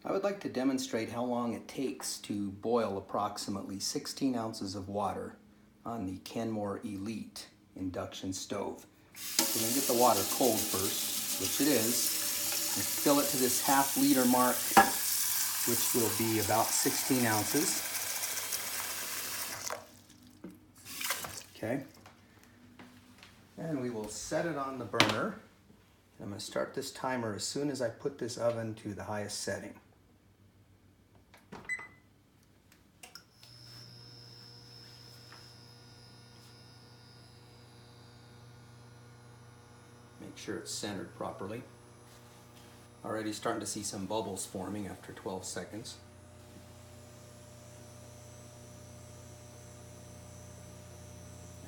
I would like to demonstrate how long it takes to boil approximately 16 ounces of water on the Kenmore Elite Induction stove. So we're going to get the water cold first, which it is, and fill it to this half-liter mark, which will be about 16 ounces. Okay. And we will set it on the burner. I'm going to start this timer as soon as I put this oven to the highest setting. Make sure it's centered properly. Already starting to see some bubbles forming after 12 seconds.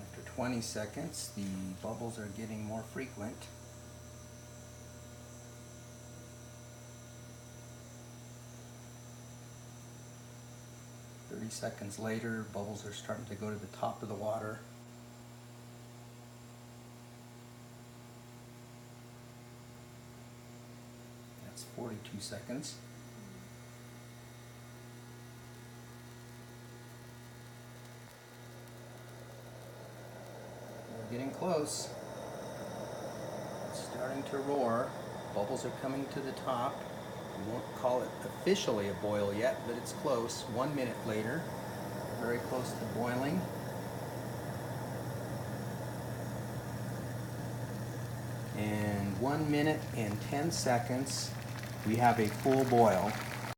After 20 seconds, the bubbles are getting more frequent. Seconds later, bubbles are starting to go to the top of the water. That's 42 seconds. We're getting close. It's starting to roar. Bubbles are coming to the top. We won't call it officially a boil yet, but it's close. 1 minute later, very close to boiling. And 1 minute and 10 seconds, we have a full boil.